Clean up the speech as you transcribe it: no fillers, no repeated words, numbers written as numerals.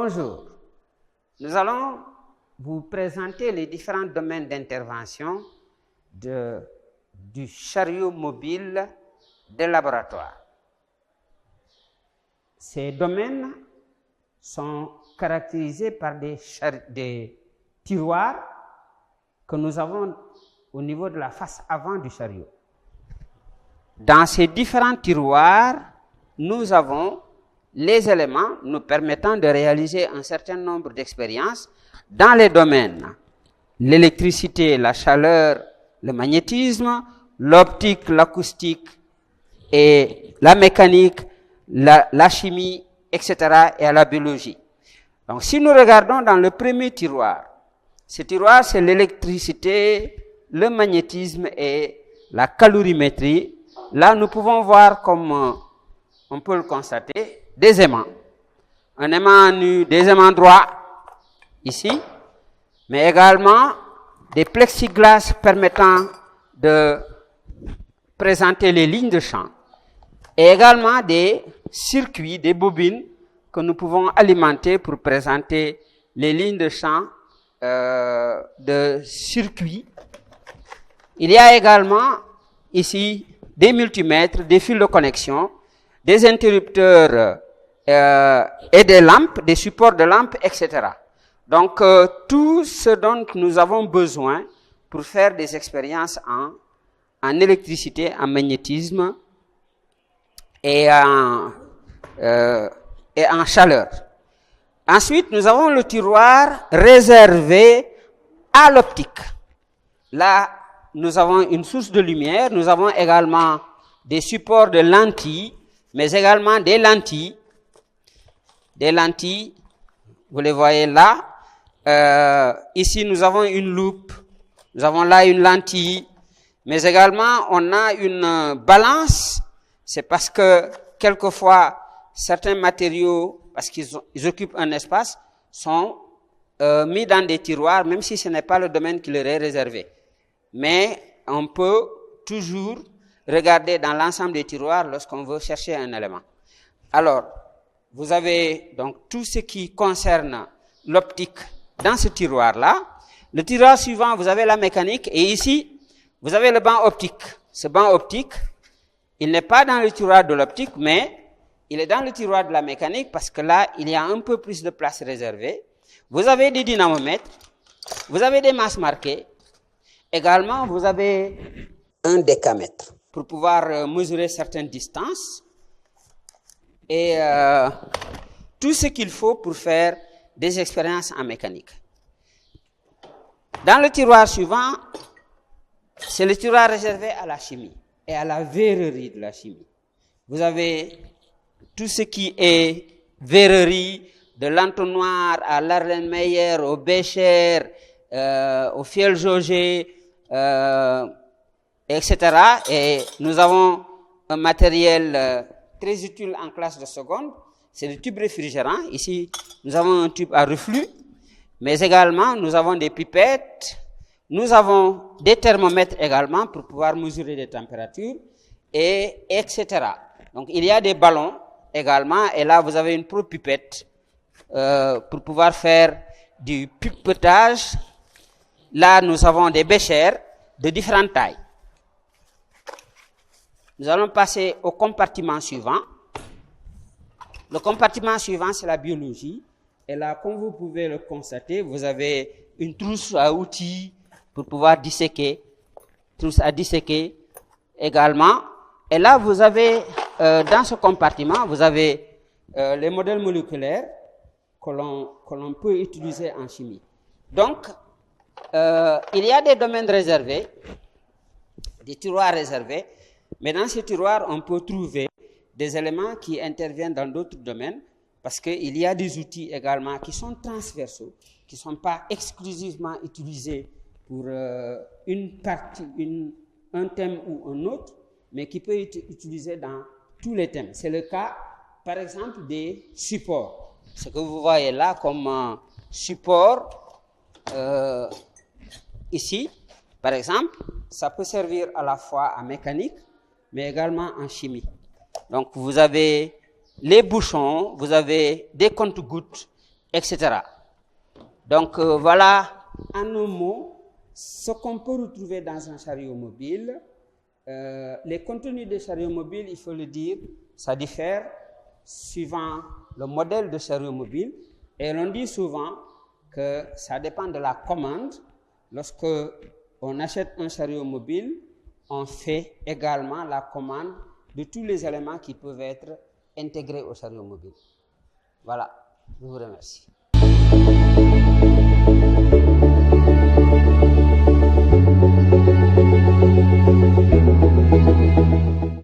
Bonjour. Nous allons vous présenter les différents domaines d'intervention du chariot mobile des laboratoires. Ces domaines sont caractérisés par des tiroirs que nous avons au niveau de la face avant du chariot. Dans ces différents tiroirs, nous avons les éléments nous permettant de réaliser un certain nombre d'expériences dans les domaines l'électricité, la chaleur, le magnétisme, l'optique, l'acoustique et la mécanique, la chimie, etc. et à la biologie. Donc si nous regardons dans le premier tiroir, ce tiroir c'est l'électricité, le magnétisme et la calorimétrie. Là nous pouvons voir comme on peut le constater, des aimants. Un aimant nu, des aimants droits, ici, mais également des plexiglas permettant de présenter les lignes de champ, et également des circuits, des bobines que nous pouvons alimenter pour présenter les lignes de champ de circuits. Il y a également ici des multimètres, des fils de connexion, des interrupteurs et des lampes, des supports de lampes, etc. Donc, tout ce dont nous avons besoin pour faire des expériences en électricité, en magnétisme et en chaleur. Ensuite, nous avons le tiroir réservé à l'optique. Là, nous avons une source de lumière, nous avons également des supports de lentilles, mais également des lentilles, vous les voyez là. Ici, nous avons une loupe, nous avons là une lentille, mais également, on a une balance. C'est parce que, quelquefois, certains matériaux, parce qu'ils occupent un espace, sont mis dans des tiroirs, même si ce n'est pas le domaine qui leur est réservé. Mais on peut toujours regarder dans l'ensemble des tiroirs lorsqu'on veut chercher un élément. Alors, vous avez donc tout ce qui concerne l'optique dans ce tiroir-là. Le tiroir suivant, vous avez la mécanique, et ici, vous avez le banc optique. Ce banc optique, il n'est pas dans le tiroir de l'optique, mais il est dans le tiroir de la mécanique, parce que là, il y a un peu plus de place réservée. Vous avez des dynamomètres, vous avez des masses marquées. Également, vous avez un décamètre pour pouvoir mesurer certaines distances et tout ce qu'il faut pour faire des expériences en mécanique. Dans le tiroir suivant, c'est le tiroir réservé à la chimie et à la verrerie de la chimie. Vous avez tout ce qui est verrerie, de l'entonnoir à l'Erlenmeyer, au Becher, au fiel jaugé, etc. Et nous avons un matériel très utile en classe de seconde, c'est le tube réfrigérant. Ici, nous avons un tube à reflux, mais également nous avons des pipettes, nous avons des thermomètres également pour pouvoir mesurer les températures, et etc. Donc il y a des ballons également, et là vous avez une propipette pour pouvoir faire du pipetage. Là nous avons des béchers de différentes tailles. Nous allons passer au compartiment suivant. Le compartiment suivant, c'est la biologie. Et là, comme vous pouvez le constater, vous avez une trousse à outils pour pouvoir disséquer, trousse à disséquer également. Et là, vous avez, dans ce compartiment, vous avez les modèles moléculaires que l'on peut utiliser en chimie. Donc, il y a des domaines réservés, des tiroirs réservés, mais dans ces tiroirs, on peut trouver des éléments qui interviennent dans d'autres domaines, parce qu'il y a des outils également qui sont transversaux, qui ne sont pas exclusivement utilisés pour une partie, un thème ou un autre, mais qui peut être utilisé dans tous les thèmes. C'est le cas, par exemple, des supports. Ce que vous voyez là comme support, ici, par exemple, ça peut servir à la fois en mécanique, mais également en chimie. Donc, vous avez les bouchons, vous avez des compte-gouttes etc. Donc voilà en un mot ce qu'on peut retrouver dans un chariot mobile. Les contenus des chariots mobiles, il faut le dire, ça diffère suivant le modèle de chariot mobile. Et l'on dit souvent que ça dépend de la commande. Lorsque on achète un chariot mobile, on fait également la commande de tous les éléments qui peuvent être intégrés au chariot mobile. Voilà, je vous remercie.